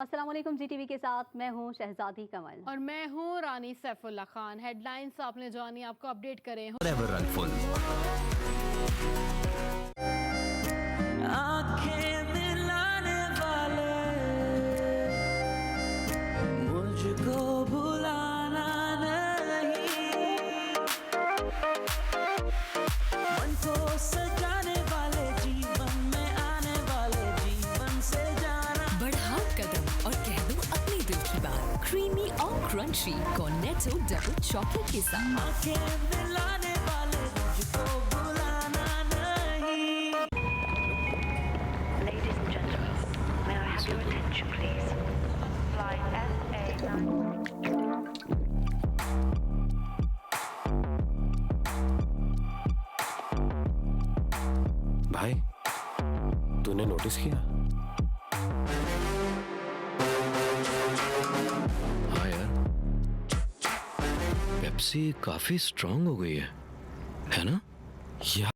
अस्सलाम वालेकुम। जीटीवी के साथ मैं हूं शहजादी कमल और मैं हूँ रानी सैफुल्ला खान। हेडलाइंस आपने जानी, आपको अपडेट करें। Forever Run आंखें मिलाने वाले मुझको बुलाना नहीं, मन को सजाने वाले, जीवन में आने वाले, जीवन से जाना। बढ़ाओ कदम और कह दो अपने दिल की बात। क्रीमी और क्रंची कॉर्नेटो डबल चॉकलेट के साथ। आंखें मिलाने वाले मुझको बुलाना नहीं। Ladies and gentlemen, may I have your attention, please? Flight SA9. भाई, तूने नोटिस किया? हाँ यार, पेप्सी काफी स्ट्रांग हो गई है ना? या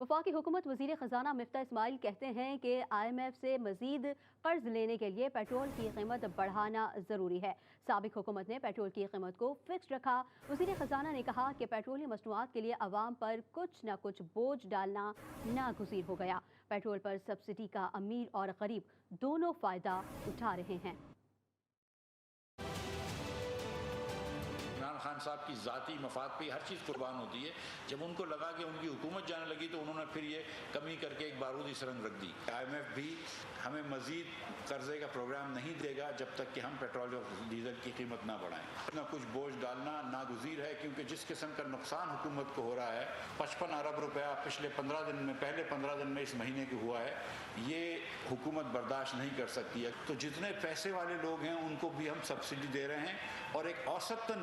वफाकी हुकूमत वज़ीर ख़जाना मिफ्ता इस्माइल कहते हैं कि IMF से मज़ीद कर्ज लेने के लिए पेट्रोल की कीमत बढ़ाना ज़रूरी है। साबिक हुकूमत ने पेट्रोल की कीमत को फिक्स रखा। वज़ीर ख़जाना ने कहा कि पेट्रोलियम मसनूआत के लिए अवाम पर कुछ न कुछ बोझ डालना नागुज़ीर हो गया। पेट्रोल पर सब्सिडी का अमीर और गरीब दोनों फ़ायदा उठा रहे हैं। इमरान खान साहब की ज़ाती मफाद पे हर चीज़ कुर्बान होती है। जब उनको लगा कि उनकी हुकूमत जाने लगी तो उन्होंने फिर ये कमी करके एक बारूदी सुरंग रख दी। IMF भी हमें मज़ीद कर्जे का प्रोग्राम नहीं देगा जब तक कि हम पेट्रोल और डीजल की कीमत ना बढ़ाएं। ना कुछ बोझ डालना नागुज़ीर है, क्योंकि जिस किस्म का नुकसान हुकूमत को हो रहा है, 55 अरब रुपया पिछले 15 दिन में, पहले 15 दिन में इस महीने को हुआ है, ये हुकूमत बर्दाश्त नहीं कर सकती है। तो जितने पैसे वाले लोग हैं उनको भी हम सब्सिडी दे रहे हैं और एक औसतन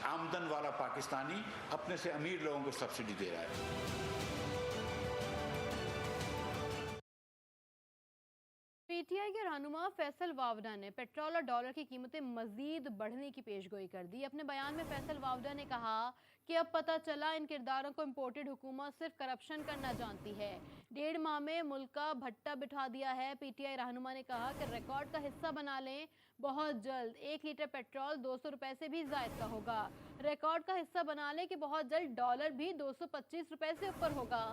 आमदन वाला पाकिस्तानी अपने से अमीर लोगों को सब्सिडी दे रहा है। पीटीआई के रहनुमा फैसल वावडा ने पेट्रोल और डॉलर की कीमतें मजीद बढ़ने की पेशगोई कर दी। अपने बयान में फैसल वावडा ने कहा कि अब पता चला इन किरदारों को इम्पोर्टेड हुकूमत सिर्फ करप्शन करना जानती है। 1.5 माह में मुल्क का भट्टा बिठा दिया है। पीटीआई रहनुमा ने कहा कि रिकॉर्ड का हिस्सा बना लें, बहुत जल्द 1 लीटर पेट्रोल 200 रुपए से भी ज्यादा का होगा। रिकॉर्ड का हिस्सा बना लें कि बहुत जल्द डॉलर भी 225 रुपए से ऊपर होगा।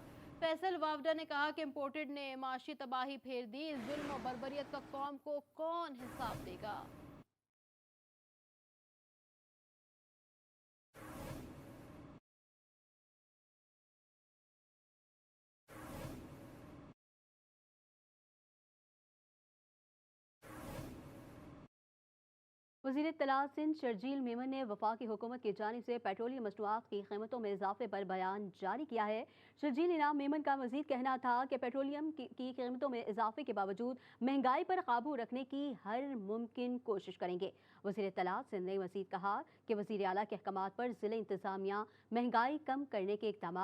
फैसल वावडा ने कहा कि इम्पोर्टेड ने माशी तबाही फेर दी। इस जुल्म और बर्बरियत का कौम को कौन हिसाब देगा? वज़ीर इत्तलात सिंध शर्जील मेमन ने वफाकी हुकूमत की जानिब से पेट्रोलियम मसनूआत की कीमतों में इजाफे पर बयान जारी किया है। शर्जील इनाम मेमन का मजीद कहना था कि पेट्रोलियम की कीमतों में इजाफे के बावजूद महंगाई पर काबू रखने की हर मुमकिन कोशिश करेंगे। वज़ीर इत्तलात सिंध ने मजीद कहा कि वज़ीर आला के अहकामात पर ज़िले इंतजामिया महंगाई कम करने के इक़दाम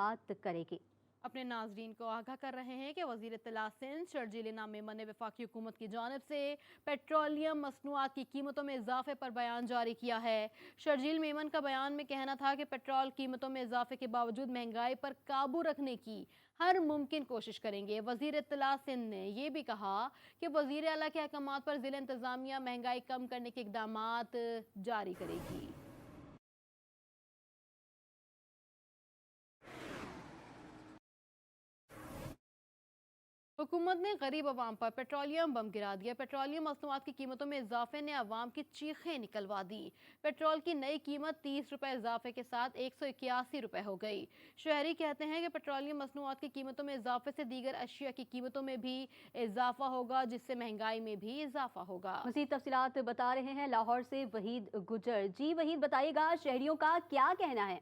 करेगी। अपने नाजरीन को आगाह कर रहे हैं कि वज़ीर इत्तलात सिंध शर्जील इनाम मेमन ने वफाकी हुकूमत की जानिब से पेट्रोलियम मसनूआत की कीमतों में इजाफे पर बयान जारी किया है। शर्जील मेमन का बयान में कहना था कि पेट्रोल कीमतों में इजाफे के बावजूद महंगाई पर काबू रखने की हर मुमकिन कोशिश करेंगे। वज़ीर इत्तलात सिंध ने यह भी कहा कि वज़ीर आला के अहकामात पर ज़िला इंतजामिया महंगाई कम करने के इक़दाम जारी करेगी। हुकूमत ने गरीब आवाम पर पेट्रोलियम बम गिरा दिया। पेट्रोलियम मसनूआत की कीमतों में इजाफे ने आवाम की चीखें निकलवा दी। पेट्रोल की नई कीमत 30 रुपए इजाफे के साथ 181 रुपए हो गई। शहरी कहते हैं कि पेट्रोलियम मसनूआत की कीमतों में इजाफे से दीगर अशिया की कीमतों में भी इजाफा होगा, जिससे महंगाई में भी इजाफा होगा। मज़ीद तफसीलात बता रहे हैं लाहौर से वहीद गुजर। जी वहीद, बताइएगा शहरियों का क्या कहना है?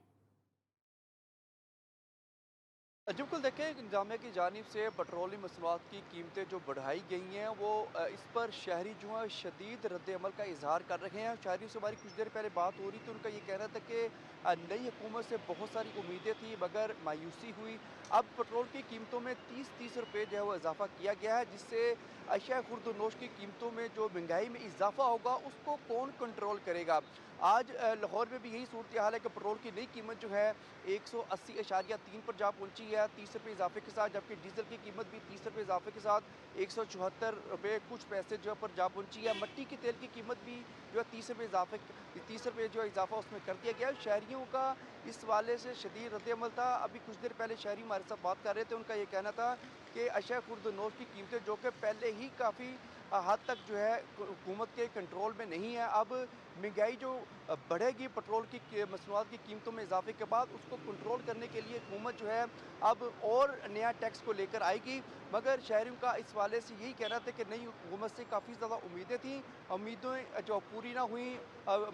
बिल्कुल देखिए, इंतजामिया की जानिब से पेट्रोलियम मसनूआत की कीमतें जो बढ़ाई गई हैं वो इस पर शहरी जो है शदीद रद्द-ए-अमल का इजहार कर रहे हैं। शहरियों से हमारी कुछ देर पहले बात हो रही थी, उनका ये कहना था कि नई हुकूमत से बहुत सारी उम्मीदें थी मगर मायूसी हुई। अब पेट्रोल की कीमतों में 30 रुपये जो है वो इजाफा किया गया है, जिससे अशिया खुर्द-ओ-नोश की कीमतों में जो महंगाई में इजाफा होगा उसको कौन कंट्रोल करेगा। आज लाहौर में भी यही सूरत हाल है कि पेट्रोल की नई कीमत जो है 180.3 पर जा पहुंची है। है 30 रुपये इजाफे के साथ, जबकि डीजल की कीमत भी 30 रुपये इजाफे के साथ 174 रुपये कुछ पैसे जो है पर जा पहुंची है। मट्टी के तेल की कीमत भी जो है 30 रुपये जो है इजाफा उसमें कर दिया गया है। शहरियों का इस वाले से शदीद रद्द-ए-अमल था। अभी कुछ देर पहले शहरी हमारे साथ बात कर रहे थे, उनका ये कहना था कि अशा खुर्द-नोश की कीमतें जो कि पहले ही काफ़ी हद तक जो है हुकूमत के कंट्रोल में नहीं है, अब महंगाई जो बढ़ेगी पेट्रोल की मसनूआत की कीमतों में इजाफे के बाद, उसको कंट्रोल करने के लिए हुकूमत जो है अब और नया टैक्स को लेकर आएगी। मगर शहरियों का इस वाले से यही कहना था कि नई हुकूमत से काफ़ी ज़्यादा उम्मीदें थीं, उम्मीदें जो पूरी ना हुई,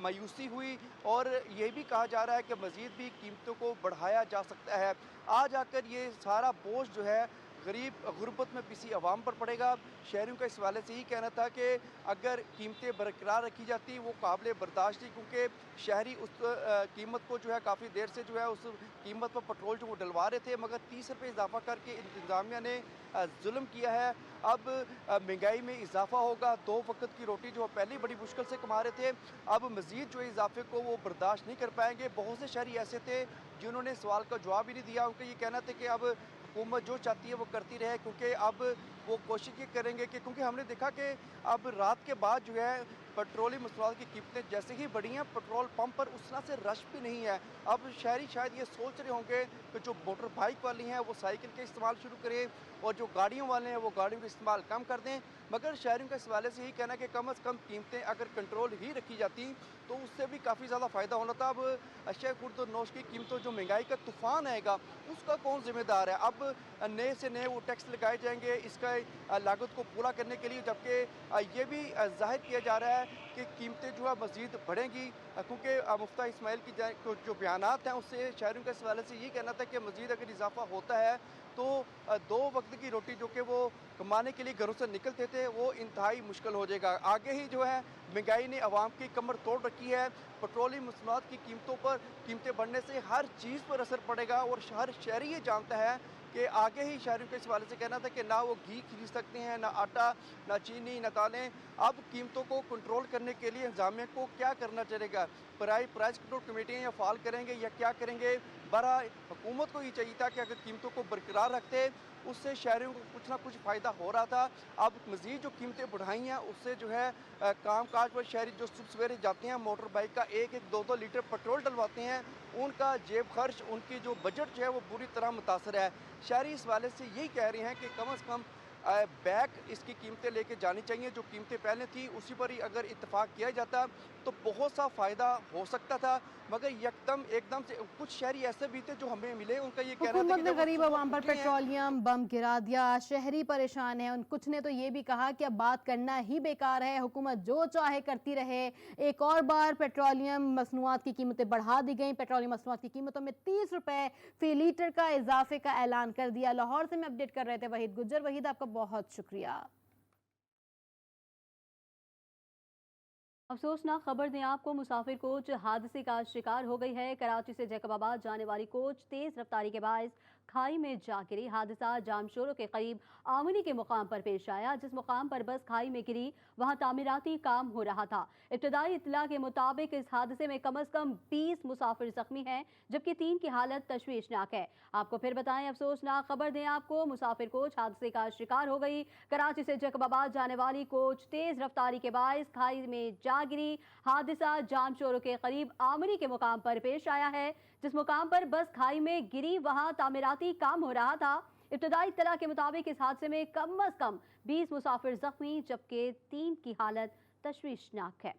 मायूसी हुई और ये भी कहा जा रहा है कि मज़ीद भी कीमतों को बढ़ाया जा सकता है। आज आकर ये सारा बोझ जो है गरीब गुर्बत में पिसी आवाम पर पड़ेगा। शहरियों का इस वाले से ही कहना था कि अगर कीमतें बरकरार रखी जाती वो काबिल बर्दाश्त थी, क्योंकि शहरी उस कीमत को जो है काफ़ी देर से जो है उस कीमत पर पेट्रोल जो वो डलवा रहे थे, मगर 30 रुपये इजाफा करके इंतज़ामिया ने जुल्म किया है। अब महंगाई में इजाफा होगा, 2 वक्त की रोटी जो पहले बड़ी मुश्किल से कमा रहे थे, अब मज़ीद जो इजाफे को वो बर्दाश्त नहीं कर पाएंगे। बहुत से शहरी ऐसे थे जिन्होंने सवाल का जवाब ही नहीं दिया। उनका ये कहना था कि अब हुकूमत जो चाहती है वो करती रहे, क्योंकि अब वो कोशिश ये करेंगे कि, क्योंकि हमने देखा कि अब रात के बाद जो है पेट्रोलियम मसनूआत की कीमतें जैसे ही बढ़ी हैं, पेट्रोल पंप पर उस तरह से रश भी नहीं है। अब शहरी शायद ये सोच रहे होंगे कि जो मोटर बाइक वाली हैं वो साइकिल का इस्तेमाल शुरू करें और जो गाड़ियों वाले हैं वो गाड़ियों का इस्तेमाल कम कर दें। मगर शहरियों का इस वाले से यही कहना है कि कम से कम कीमतें अगर कंट्रोल ही रखी जाती तो उससे भी काफ़ी ज़्यादा फ़ायदा होना था। अब अशिया खुर्द-नोश की कीमतों जो महंगाई का तूफ़ान आएगा उसका कौन ज़िम्मेदार है? अब नए से नए वो टैक्स लगाए जाएंगे इसका लागत को पूरा करने के लिए, जबकि ये भी ज़ाहिर किया जा रहा है कि कीमतें जो है मज़ीद बढ़ेंगी, क्योंकि मुफ्ता इस्माइल की जो बयानात हैं उससे शहरियों के इस वाले से ये कहना था कि मज़ीद अगर इजाफा होता है तो 2 वक्त की रोटी जो कि वो कमाने के लिए घरों से निकलते थे वो इंतहाई मुश्किल हो जाएगा। आगे ही जो है महंगाई ने आवाम की कमर तोड़ रखी है। पेट्रोलियम मसनूआत की कीमतों पर कीमतें बढ़ने से हर चीज़ पर असर पड़ेगा और हर शहरी ये जानता है कि आगे ही शहरियों के इस वाले से कहना था कि ना वो घी खरीद सकते हैं, ना आटा, ना चीनी, ना दालें। अब कीमतों को कंट्रोल करने के लिए इंतज़ामिया को क्या करना चाहिएगा? प्राइस कंट्रोल कमेटियाँ या फाल करेंगे या क्या करेंगे? बहरहाल हुकूमत को ये चाहिए था कि अगर कीमतों को बरकरार रखते, उससे शहरियों को कुछ ना कुछ फ़ायदा हो रहा था। अब मज़ीद जो कीमतें बढ़ाई हैं उससे जो है काम काज पर शहरी जो सुबह सवेरे जाते हैं मोटर बाइक का 1-1, 2-2 लीटर पेट्रोल डलवाते हैं, उनका जेब खर्च, उनकी जो बजट जो है वो बुरी तरह मुतासर है। शहरी इस वाले से यही कह रहे हैं कि कम से कम बैक इसकी कीमतें लेके जानी चाहिए। जो कीमतें पहले थी उसी पर ही अगर इत्तेफाक किया जाता तो बहुत सा फ़ायदा हो सकता था, मगर एकदम से कुछ शहरी ऐसे भी थे जो हमें मिले, उनका ये कहना था हुकूमत कि ने जब गरीब वो आवाम पर उठे हैं, पेट्रोलियम बम गिरा दिया, शहरी परेशान है। उन कुछ ने तो ये भी कहा कि अब बात करना ही बेकार है, हुकूमत जो चाहे करती रहे। एक और बार पेट्रोलियम मसनूआत की कीमतें बढ़ा दी गई। पेट्रोलियम मसनूआत की कीमतों में 30 रुपए फी लीटर का इजाफे का ऐलान कर दिया। लाहौर से मैं अपडेट कर रहे थे वहीद गुज्जर। वहीद, आपका बहुत शुक्रिया। अफसोसनाक खबर दें आपको, मुसाफिर कोच हादसे का शिकार हो गई है। कराची से जैकबाबाद जाने वाली कोच तेज रफ्तारी के बायस खाई में जा गिरी। हादसा जामशोरों के करीब आमनी के मुकाम पर पेश आया। जिस मुकाम पर बस खाई में गिरी वहां तामीराती काम हो रहा था। इब्तदाई इत्तला के मुताबिक इस हादसे में कम से कम 20 मुसाफिर जख्मी हैं, जबकि 3 की हालत तशवीशनाक है। आपको फिर बताएं, अफसोसनाक खबर दें आपको, मुसाफिर कोच हादसे का शिकार हो गई। कराची से जैकबाबाद जाने वाली कोच तेज रफ्तारी के बायस खाई में जा गिरी। हादसा जामशोरों के करीब आमनी के मुकाम पर पेश आया है। जिस मुकाम पर बस खाई में गिरी वहां तामीराती काम हो रहा था। इब्तदाई इत्तला के मुताबिक इस हादसे में कम से कम 20 मुसाफिर जख्मी, जबकि 3 की हालत तशवीशनाक है।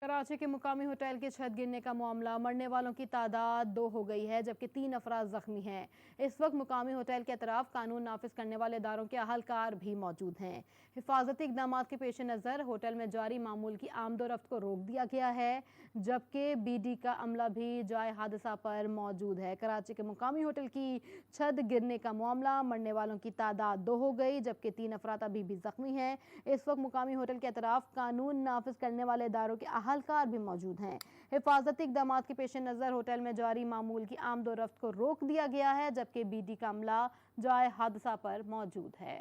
कराची के मुकामी होटल की छत गिरने का मामला, मरने वालों की तादाद 2 हो गई है, जबकि 3 अफराद जख्मी हैं। इस वक्त मुकामी होटल के अतराफ कानून नाफिज करने वाले इदारों के अहलकार भी मौजूद हैं। हिफाजती इकदाम के पेश नज़र होटल में जारी मामूल की आमदोरफ्त को रोक दिया गया है, जबकि BD का अमला भी जाए हादसा पर मौजूद है। कराची के मुकामी होटल की छत गिरने का मामला, मरने वालों की तादाद 2 हो गई, जबकि 3 अफराद अभी भी जख्मी हैं। इस वक्त मुकामी होटल के अतराफ कानून नाफिज करने वाले इदारों के अहलकार भी मौजूद हैं। हिफाजती इकदाम के पेश नज़र होटल में जारी मामूल की आमदोरफ्त को रोक दिया गया है, जबकि BD का अमला जाए हादसा पर मौजूद है।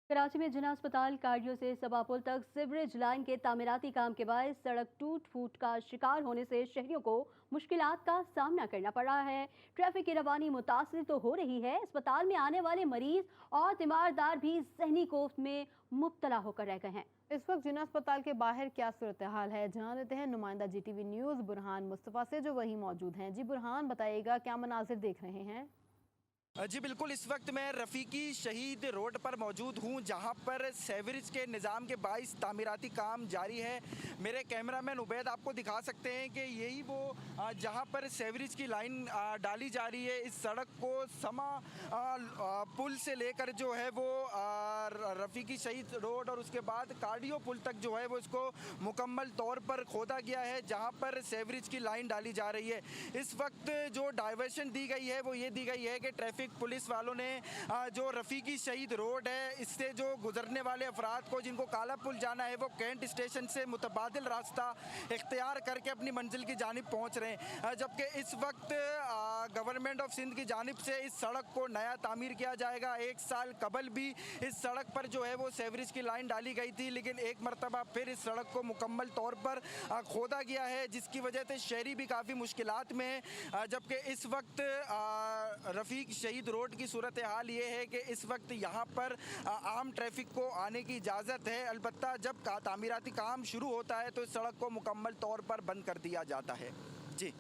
कराची में जिना अस्पताल कार्डियो से सबा पुल तक सीवरेज लाइन के तामीराती काम के बाद सड़क टूट फूट का शिकार होने से शहरियों को मुश्किलात का सामना करना पड़ रहा है। ट्रैफिक की रवानी मुतासिर तो हो रही है, अस्पताल में आने वाले मरीज और तीमारदार भी ज़हनी कोफ्त में मुब्तला होकर रह गए हैं। इस वक्त जिना अस्पताल के बाहर क्या सूरत हाल है, जान लेते हैं नुमाइंदा GTV न्यूज़ बुरहान मुस्तफ़ा से, जो वहीं मौजूद हैं। जी बुरहान, बताइएगा क्या मनाजिर देख रहे हैं? जी बिल्कुल, इस वक्त मैं रफ़ीकी शहीद रोड पर मौजूद हूँ, जहाँ पर सेवरेज के निज़ाम के बाइस तामीराती काम जारी है। मेरे कैमरामैन उबैद आपको दिखा सकते हैं कि यही वो जहाँ पर सेवरेज की लाइन डाली जा रही है। इस सड़क को समा पुल से लेकर जो है वो रफ़ीकी शहीद रोड और उसके बाद कार्डियो पुल तक जो है वो इसको मुकम्मल तौर पर खोदा गया है, जहाँ पर सेवरेज की लाइन डाली जा रही है। इस वक्त जो डाइवर्शन दी गई है वो ये दी गई है कि ट्रैफिक पुलिस वालों ने जो रफ़ीकी शहीद रोड है, इससे जो गुजरने वाले अफराद को जिनको काला पुल जाना है वो कैंट स्टेशन से मुतबादिल रास्ता इख्तियार करके अपनी मंजिल की जानिब पहुंच रहे हैं। जबकि इस वक्त गवर्नमेंट ऑफ सिंध की जानिब से इस सड़क को नया तामीर किया जाएगा। 1 साल कबल भी इस सड़क पर जो है वो सेवरेज की लाइन डाली गई थी, लेकिन एक मरतबा फिर इस सड़क को मुकम्मल तौर पर खोदा गया है, जिसकी वजह से शहरी भी काफ़ी मुश्किलात में है। जबकि इस वक्त रफ़ीक शहीद रोड की सूरत हाल ये है कि इस वक्त यहाँ पर आम ट्रैफिक को आने की इजाज़त है, अलबत्ता जब तामीराती काम शुरू होता है तो इस सड़क को मुकम्मल तौर पर बंद कर दिया जाता है। जी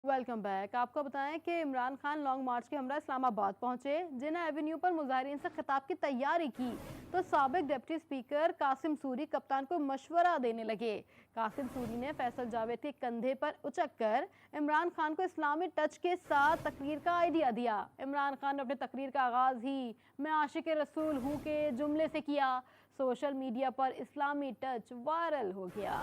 वेलकम बैक। आपको बताएं कि इमरान खान लॉन्ग मार्च के हमरा इस्लामाबाद पहुंचे। जिना एवेन्यू पर मुजाहिरीन से खिताब की तैयारी की तो साबिक डिप्टी स्पीकर कासिम सूरी कप्तान को मशवरा देने लगे। कासिम सूरी ने फैसल जावेद के कंधे पर उचककर इमरान खान को इस्लामी टच के साथ तकरीर का आइडिया दिया। इमरान खान ने अपने तकरीर का आगाज़ ही मैं आशिक रसूल हूँ के जुमले से किया। सोशल मीडिया पर इस्लामी टच वायरल हो गया।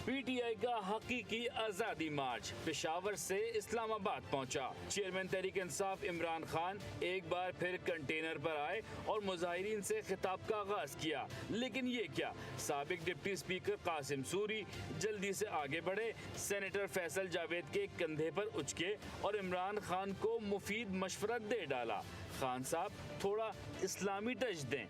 PTI का हकीकी आज़ादी मार्च पेशावर से इस्लामाबाद पहुंचा। चेयरमैन तहरीक इंसाफ इमरान खान एक बार फिर कंटेनर पर आए और मुजाहिरीन से खिताब का आगाज किया। लेकिन ये क्या, साबिक डिप्टी स्पीकर कासिम सूरी जल्दी से आगे बढ़े, सेनेटर फैसल जावेद के कंधे पर उचके और इमरान खान को मुफीद मशवरा दे डाला। खान साहब थोड़ा इस्लामी टच दें।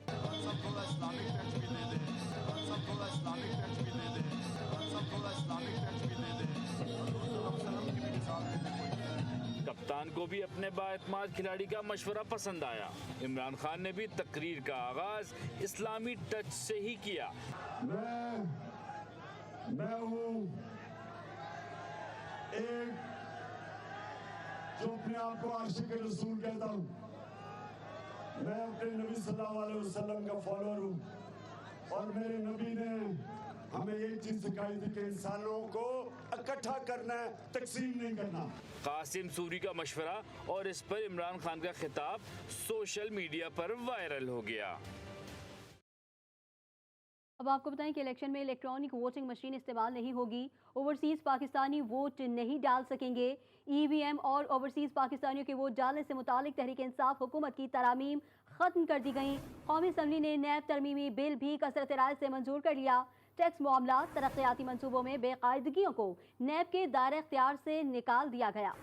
कप्तान को भी अपने बाएतमाद खिलाड़ी का मशवरा पसंद आया। इमरान खान ने भी तकरीर का आगाज इस्लामी टच से ही किया। मैं हूँ एक जो अपने आप को आशिक रसूल कहता हूँ। मैं अपने नबी सल्लल्लाहु अलैहि वसल्लम का फॉलोअर हूँ और मेरे नबी ने हमें एक चीज सिखाई थी कि इंसानों को इकट्ठा करना है, तकसीम नहीं करना। कासिम सूरी का मशवरा और इस पर इमरान खान का खिताब सोशल मीडिया पर वायरल हो गया। अब आपको बताएं कि इलेक्शन में इलेक्ट्रॉनिक वोटिंग मशीन इस्तेमाल नहीं होगी। ओवरसीज़ पाकिस्तानी वोट नहीं डाल सकेंगे। EVM और ओवरसीज़ पाकिस्तानियों के वोट डालने से मुतालिक तहरीक इंसाफ हुकूमत की तरामीम ख़त्म कर दी गई। कौमी असम्बली ने नैब तरमीमी बिल भी कसरत राय से मंजूर कर लिया। टैक्स मामला तरक्याती मंसूबों में बेकायदगियों को नैब के दायरे इख्तियार से निकाल दिया गया।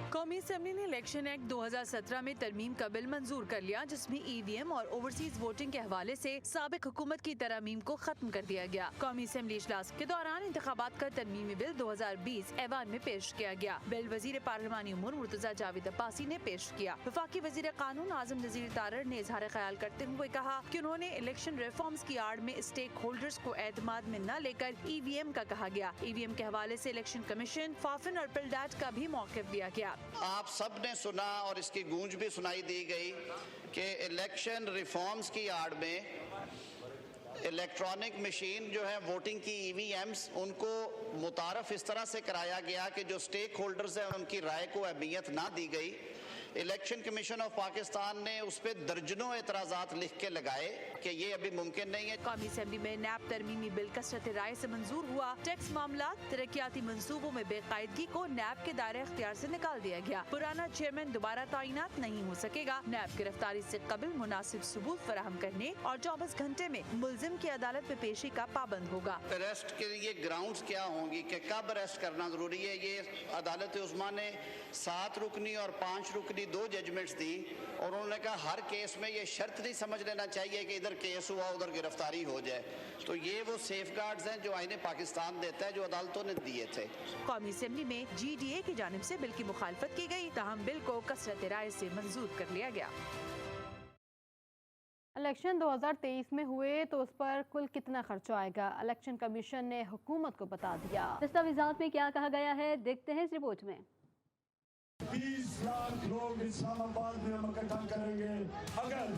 कौमी असम्बली ने इलेक्शन एक्ट 2017 में तरमीम का बिल मंजूर कर लिया, जिसमें EVM और ओवरसीज वोटिंग के हवाले से साबिक हुकूमत की तरमीम को खत्म कर दिया गया। कौमी असम्बली इजलास के दौरान इंतखाबात का तरमीमी बिल 2020 ऐवान में पेश किया गया। बिल वजीर पार्लिमानी उमूर मुर्तजा जावेद अब्बासी ने पेश किया। वफाकी वजीर कानून आजम नजीर तारड़ ने इजहार ख्याल करते हुए कहा कि उन्होंने इलेक्शन रिफॉर्म्स की आड़ में स्टेक होल्डर्स को एतमाद में न लेकर EVM का कहा गया। EVM के हवाले से इलेक्शन कमीशन, फाफिन और पिलडाट का भी मौक़िफ़ दिया गया। आप सब ने सुना और इसकी गूंज भी सुनाई दी गई कि इलेक्शन रिफॉर्म्स की आड़ में इलेक्ट्रॉनिक मशीन जो है वोटिंग की EVMs उनको मुतारफ इस तरह से कराया गया कि जो स्टेक होल्डर्स हैं उनकी राय को अहमियत ना दी गई। इलेक्शन कमीशन ऑफ पाकिस्तान ने उस पर दर्जनों एतराजात लिख के लगाए कि ये अभी मुमकिन नहीं है। कौमी असेंबली में नैब तरमीमी बिल कसरत राय से मंजूर हुआ। टैक्स मामला तरक्याती मंसूबों में बेकायदगी को नैब के दायरे अख्तियार से निकाल दिया गया। पुराना चेयरमैन दोबारा तैनात नहीं हो सकेगा। नैब गिरफ्तारी से कबल मुनासिब सबूत फराहम करने और 24 घंटे में मुल्जिम की अदालत में पेशी का पाबंद होगा। अरेस्ट के लिए ग्राउंड्स क्या होंगी कि कब अरेस्ट करना जरूरी है। ये अदालत उस्मा ने 7 रुकनी और 5 रुकनी 2 जजमेंट्स दी और उन्होंने कहा हर केस में ये शर्त नहीं समझ लेना चाहिए कि इधर केस हुआ उधर गिरफ्तारी हो जाए। तो ये वो सेफगार्ड्स हैं जो आईन पाकिस्तान देता है, जो अदालतों ने दिए थे। कौमी असेंबली में GDA की जानिब से बिल की मुखालफत की गई, ताहम बिल को कसरत राय से मंजूर कर लिया गया। इलेक्शन 2023 में हुए तो उस पर कुल कितना खर्चा आएगा, इलेक्शन कमीशन ने हुकूमत को बता दिया। दस्तावेजात में क्या कहा गया है, देखते हैं इस रिपोर्ट में। 20 लाख लोग इस्लामाबाद में हम इकट्ठा करेंगे अगर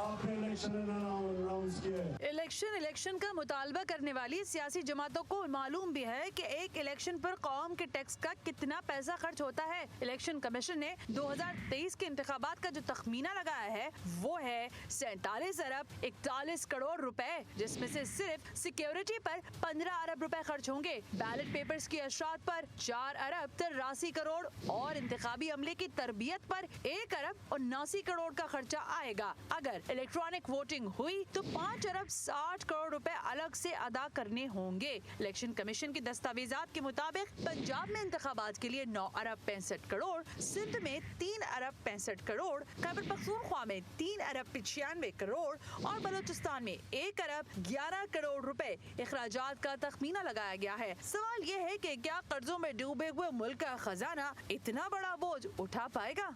आपने इलेक्शन अनाउंस किए। इलेक्शन का मुतालबा करने वाली सियासी जमातों को मालूम भी है कि एक इलेक्शन पर कौम के टैक्स का कितना पैसा खर्च होता है। इलेक्शन कमीशन ने 2023 के इंतखाबात का जो तखमीना लगाया है वो है 47 अरब 41 करोड़ रुपए, जिसमें से सिर्फ सिक्योरिटी पर 15 अरब रुपए खर्च होंगे। बैलेट पेपर्स की अशरात पर 4 अरब 83 करोड़ और इंतखाबी अमले की तरबियत पर 1 अरब 79 करोड़ का खर्चा आएगा। अगर इलेक्ट्रॉनिक वोटिंग हुई तो 5 अरब 60 करोड़ रुपए अलग से अदा करने होंगे। इलेक्शन कमीशन के दस्तावेजात के मुताबिक पंजाब में इंतखाबात के लिए 9 अरब 65 करोड़, सिंध में 3 अरब 65 करोड़, खैबर पख्तूनख्वा में 3 अरब 95 करोड़ और बलूचिस्तान में 1 अरब 11 करोड़ रुपए इखराजात का तखमीना लगाया गया है। सवाल ये है कि क्या कर्जों में डूबे हुए मुल्क का खजाना इतना बड़ा बोझ उठा पाएगा?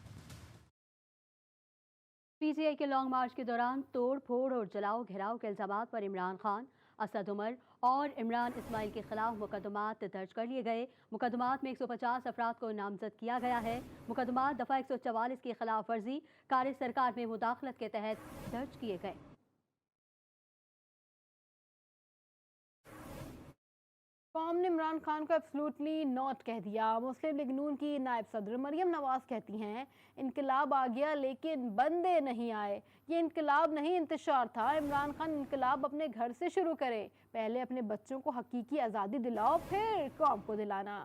PTI के लॉन्ग मार्च के दौरान तोड़ फोड़ और जलाओ घेराव के इल्जामात पर इमरान खान, असद उमर और इमरान इस्माइल के खिलाफ मुकदमात दर्ज कर लिए गए। मुकदमात में 150 अफराद को नामजद किया गया है। मुकदमात दफ़ा 144 की खिलाफ वर्जी कार्य सरकार में मुदाखलत के तहत दर्ज किए गए। कौम ने इमरान खान को एब्सोल्युटली नॉट कह दिया। मुस्लिम लीग नून की नायब सदर मरियम नवाज कहती हैं इनकलाब आ गया लेकिन बंदे नहीं आए। ये इनकलाब नहीं इंतशार था। इमरान खान इनकलाब अपने घर से शुरू करें, पहले अपने बच्चों को हकीकी आज़ादी दिलाओ फिर कौम को दिलाना।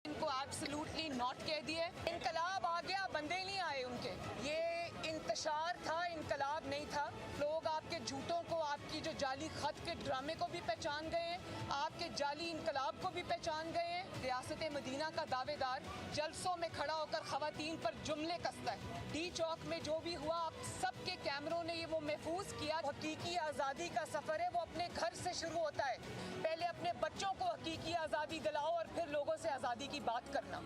इनको एब्सोल्युटली नॉट कह दिए। इनकलाब आ गया बंदे नहीं आए उनके। ये इंतशार था, इनकलाब नहीं था। लोग आपके झूठों को, आपकी जो जाली खत के ड्रामे को भी पहचान गए हैं, आपके जाली इनकलाब को भी पहचान गए हैं। रियासत मदीना का दावेदार जलसों में खड़ा होकर खवातीन पर जुमले कसता है। डी चौक में जो भी हुआ आप सबके कैमरों ने ये वो महफूज किया। हकीकी आज़ादी का सफ़र है वो अपने घर से शुरू होता है। पहले अपने बच्चों को हकीकी आज़ादी दिलाओ और फिर लोगों से आज़ादी की बात करना।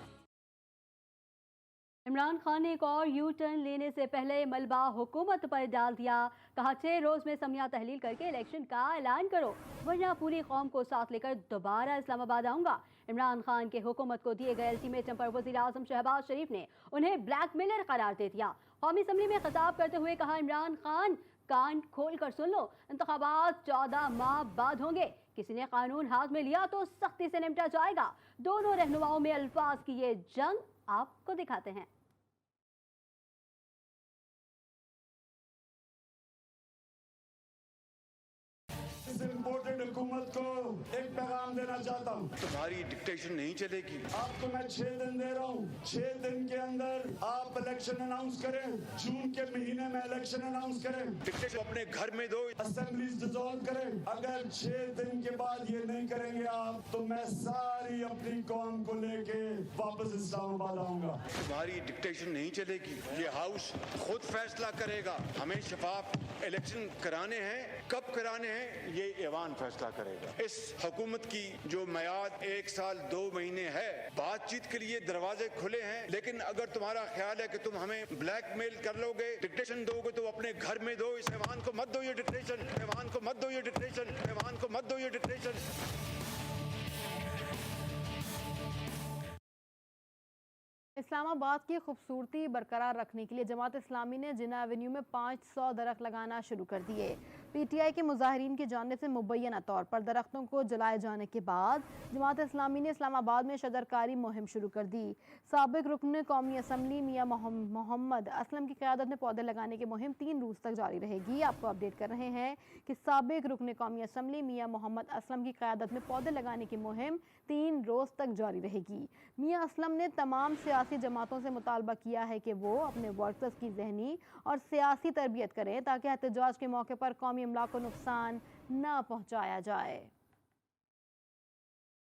इमरान खान ने एक और यू टर्न लेने से पहले मलबा हुकूमत पर डाल दिया। कहा 6 रोज में समया तहलील करके इलेक्शन का ऐलान करो वरना पूरी कौम को साथ लेकर दोबारा इस्लामाबाद आऊंगा। इमरान खान के हुकूमत को दिए गए अल्टीमेटम पर वज़ीर आज़म शहबाज शरीफ ने उन्हें ब्लैकमेलर करार दे दिया। कौमी असम्बली में खिताब करते हुए कहा इमरान खान कान खोल कर सुन लो, इंतखाबात 14 माह बाद होंगे। किसी ने कानून हाथ में लिया तो सख्ती से निपटा जाएगा। दोनों रहनुमाओं में अल्फाज की ये जंग आपको दिखाते हैं। इस इम्पोर्टेड हुकूमत को एक पैगाम देना चाहता हूँ, तुम्हारी डिक्टेशन नहीं चलेगी। आपको मैं 6 दिन दे रहा हूँ। 6 दिन के अंदर आप इलेक्शन अनाउंस करें। जून के महीने में इलेक्शन अनाउंस करें। डिक्टेशन अपने घर में दो, असेंबलीज डिसॉल्व करें। अगर 6 दिन के बाद ये नहीं करेंगे आप तो मैं सारी अपनी कौम को लेके वापस इस्लामाबाद आऊंगा। तुम्हारी डिक्टेशन नहीं चलेगी। ये हाउस खुद फैसला करेगा। हमें शफाफ इलेक्शन कराने हैं, कब कराने हैं ये ऐवान फैसला करेगा। इस हुकूमत की जो मियाद 1 साल 2 महीने है, बातचीत के लिए दरवाजे खुले हैं। लेकिन अगर तुम्हारा ख्याल है कि तुम हमें ब्लैकमेल कर लोगे, डिक्टेशन दोगे तो अपने घर में दो। इस ऐवान को मत दो ये डिक्टेशन, ऐवान को मत दो ये डिक्टेशन, ऐवान को मत दो ये डिक्टेशन। इस्लामाबाद की खूबसूरती बरकरार रखने के लिए जमात इस्लामी ने जिन्ना एवेन्यू में 500 दरख्त लगाना शुरू कर दिए। पीटीआई के मुजाहिरीन की जानिब से मुबैना तौर पर दरख्तों को जलाए जाने के बाद जमात इस्लामी ने इस्लामाबाद में शजरकारी मुहिम शुरू कर दी। साबिक रुकन कौमी असम्बली मियां मोहम्मद असलम की क़यादत में पौधे लगाने की मुहिम 3 रोज़ तक जारी रहेगी। आपको अपडेट कर रहे हैं कि साबिक रुकन कौमी असम्बली मियां मोहम्मद असलम की क़यादत में पौधे लगाने की मुहिम 3 रोज़ तक जारी रहेगी। मियां असलम ने तमाम सियासी जमातों से मुतालबा किया है कि वो अपने वर्कर्स की ज़हनी और सियासी तरबियत करें ताकि एहतजाज के मौके पर कौमी अमला को नुकसान न पहुँचाया जाए।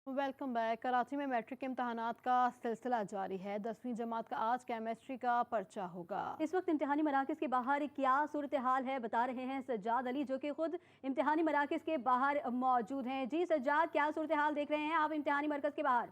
Welcome back. कराची में मैट्रिक के इम्तहानात का सिलसिला जारी है। 10वीं जमात का आज केमिस्ट्री का पर्चा होगा। इस वक्त इम्तिहानी मराकज़ के बाहर क्या सूरत हाल है बता रहे हैं सज्जाद अली, जो कि खुद इम्तिहानी मराकज़ के बाहर मौजूद हैं। जी सज्जाद, क्या सूरत हाल देख रहे हैं आप इम्तिहानी मरकज़ के बाहर?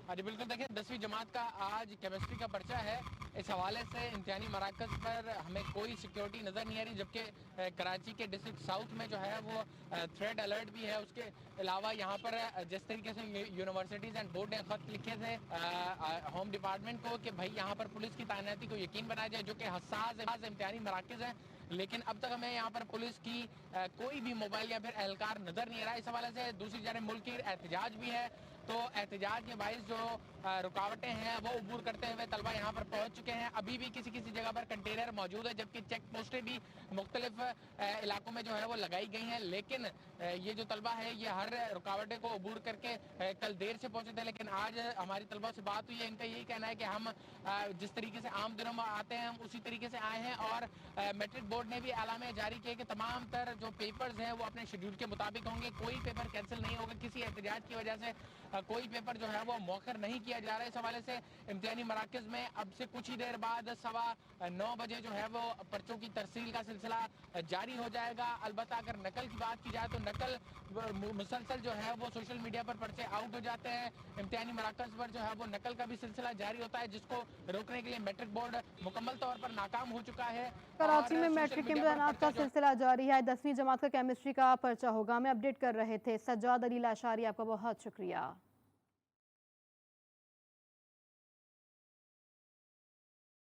हाँ जी बिल्कुल, देखिए 10वीं जमात का आज केमिस्ट्री का पर्चा है। इस हवाले से इम्तिहानी मराकज़ पर हमें कोई सिक्योरिटी नज़र नहीं आ रही, जबकि कराची के डिस्ट्रिक्ट साउथ में जो है वो थ्रेड अलर्ट भी है। उसके अलावा यहाँ पर जिस तरीके से यूनिवर्सिटीज़ एंड बोर्ड ने ख़त लिखे थे होम डिपार्टमेंट को कि भाई यहाँ पर पुलिस की तैनाती को यकीन बनाया जाए, जो कि हसास इम्तिहानी मराकज़ है, लेकिन अब तक हमें यहाँ पर पुलिस की कोई भी मोबाइल या फिर एहलकार नज़र नहीं आ रहा। इस हवाले से दूसरी जानब मुल्क की एहतजाज भी है, तो एहतजाज के बाइस जो रुकावटें हैं वो अबूर करते हुए तलबा यहाँ पर पहुँच चुके हैं। अभी भी किसी किसी जगह पर कंटेनर मौजूद है, जबकि चेक पोस्टें भी मुख्तलिफ इलाकों में जो है वो लगाई गई हैं। लेकिन ये जो तलबा है ये हर रुकावटें को अबूर करके कल देर से पहुँचे थे, लेकिन आज हमारी तलबा से बात हुई है। इनका यही कहना है कि हम जिस तरीके से आम दिनों में आते हैं हम उसी तरीके से आए हैं, और मैट्रिक बोर्ड ने भी एलामे जारी किया कि तमाम तर जो पेपर्स हैं वो अपने शेड्यूल के मुताबिक होंगे, कोई पेपर कैंसिल नहीं होगा। किसी एहतजाज की वजह से कोई पेपर जो है वो मौखर नहीं किया जा रहा है। इस हवाले से इम्तिहानी मराकज़ में अब से कुछ ही देर बाद 9:15 बजे जो है वो पर्चों की तरसील का सिलसिला जारी हो जाएगा। अलबत्ता अगर नकल की बात की जाए तो नकल मुसलसल जो है वो सोशल मीडिया पर पर्चे आउट हो जाते हैं। इम्तिहानी मराकज़ पर जो है वो नकल का भी सिलसिला जारी होता है, जिसको रोकने के लिए मैट्रिक बोर्ड मुकम्मल तौर पर नाकाम हो चुका है। कराची में मैट्रिक के इम्तिहानात का सिलसिला जारी है। 10वीं जमात का केमिस्ट्री का पर्चा होगा। हमें अपडेट कर रहे थे सज्जाद अली लाशारी, आपका बहुत शुक्रिया।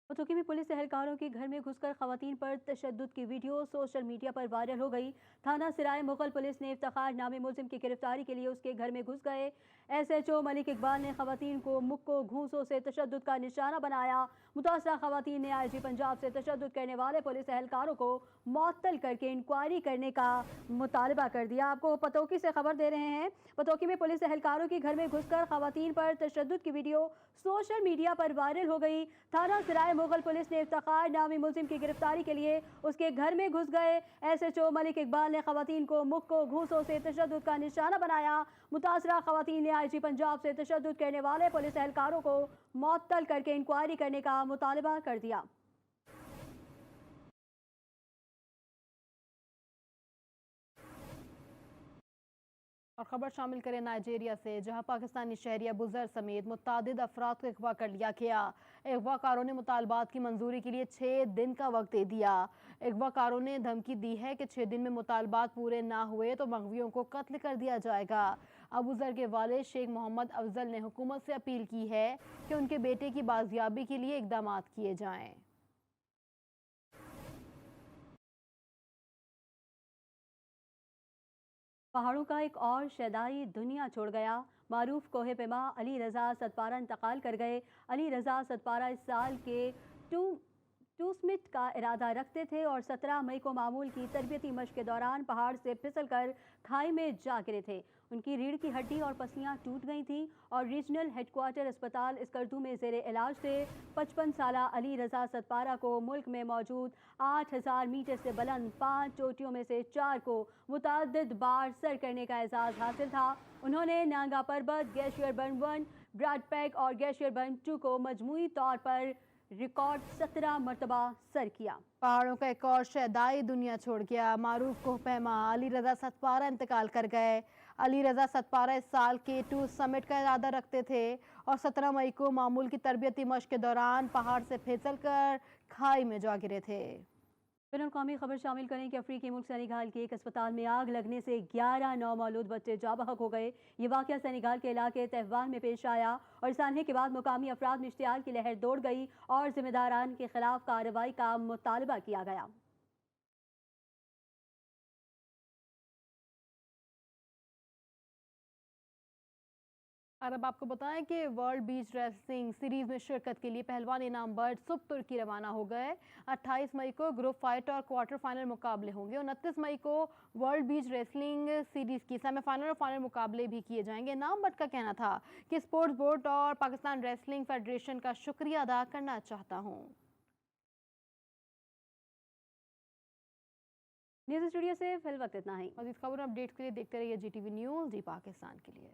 तुर्की में पुलिस एहलकारों के घर में घुसकर खवातीन पर तशद्दुद की वीडियो सोशल मीडिया पर वायरल हो गई। थाना सिराय मुगल पुलिस ने इफ्तिखार नामी मुलजिम की गिरफ्तारी के लिए उसके घर में घुस गए। SHO मलिक इकबाल ने खवातीन को मुक्को घूंसों से तशद्दुद का निशाना बनाया। मुतासरा खवातीन ने IG पंजाब से तशद्दुद करने वाले पुलिस एहलकारों को मुअत्तल करके इंक्वायरी करने का मुतालबा कर दिया। आपको पतोकी से खबर दे रहे हैं। पतोकी में पुलिस एहलकारों के घर में घुसकर खवातीन पर तशद्दुद की वीडियो सोशल मीडिया पर वायरल हो गई। थाना सिराय मुगल पुलिस ने इफ्तिखार नामी मुलजिम की गिरफ्तारी के लिए उसके घर में घुस गए। SHO मलिक इकबाल ने खवातीन को मुक्को घूंसों से तशद्दुद का निशाना बनाया। मुतासरा खवातीन ने IG पंजाब से तशद्दुद करने वाले पुलिस एहलकारों को मुअत्तल करके इंक्वायरी करने का मुतालबा कर दिया। और खबर शामिल करें नाइजीरिया से, जहां पाकिस्तानी शहरी अबू ज़र समेत मुतादिद अफराद को अगवा कर लिया गया। अगवाकारों ने मुतालबात की मंजूरी के लिए 6 दिन का वक्त दे दिया। अगवाकारों ने धमकी दी है कि 6 दिन में मुतालबात पूरे ना हुए तो मगवियों को कत्ल कर दिया जाएगा। अबू ज़र के वालिद शेख मोहम्मद अफजल ने हुकूमत से अपील की है कि उनके बेटे की बाजियाबी के लिए इकदाम किए जाएँ। पहाड़ों का एक और शैदाई दुनिया छोड़ गया। मारूफ कोहे पेमा अली रज़ा सतपारा इंतकाल कर गए। अली रज़ा सतपारा इस साल के टू स्मिट का इरादा रखते थे और 17 मई को मामूल की तरबियती मश्क के दौरान पहाड़ से फिसलकर खाई में जा गिरे थे। उनकी रीढ़ की हड्डी और पसलियां टूट गई थीं और रीजनल हेडक्वार्टर अस्पताल इस्कर्दू में ज़ेरे इलाज थे। 55 साला अली रज़ा सतपारा को मुल्क में मौजूद 8000 मीटर से बुलंद 5 चोटियों में से 4 को मुतअद्दिद बार सर करने का एजाज़ हासिल था। उन्होंने नांगा पर्वत, ग्लेशियर बर्न 1, ब्रैड पैक और ग्लेशियर बर्न 2 को मजमूई तौर पर रिकॉर्ड 17 मरतबा सर किया। पहाड़ों का एक और शैदाई दुनिया छोड़ गया। मारूफ कोहपैमा अली रज़ा सतपारा इंतकाल कर गए। अली रज़ा सतपारा इस साल के 2 समिट का इरादा रखते थे और 17 मई को मामूल की तरबियती मश्क के दौरान पहाड़ से फिसल कर खाई में जा गिरे थे। बैनुल-अक़वामी खबर शामिल करें कि अफ्रीकी मुल्क सेनेगाल के एक अस्पताल में आग लगने से 11 नौमौलूद बच्चे जाँ बहक हो गए। ये वाक़या सेनेगाल के इलाके तहवान में पेश आया और सानहे के बाद मुकामी अफराद में इश्तियाल की लहर दौड़ गई और जिम्मेदारान के खिलाफ कार्रवाई का मुतालबा किया गया। और अब आपको बताएं कि वर्ल्ड बीच रेसलिंग सीरीज में शिरकत के लिए पहलवान इनाम बर्ड सुबह तुर्की रवाना हो गए। 28 मई को ग्रुप फाइट और क्वार्टर फाइनल मुकाबले होंगे। 29 मई को वर्ल्ड बीच रेसलिंग सीरीज की सेमीफाइनल और फाइनल मुकाबले भी किए जाएंगे। इनाम बर्ड का कहना था कि स्पोर्ट्स बोर्ड और पाकिस्तान रेसलिंग फेडरेशन का शुक्रिया अदा करना चाहता हूँ। न्यूज़ स्टूडियो से फिल वक्त इतना ही। मज़ीद खबर अपडेट्स के लिए देखते रहिए GTV न्यूज़, जी पाकिस्तान के लिए।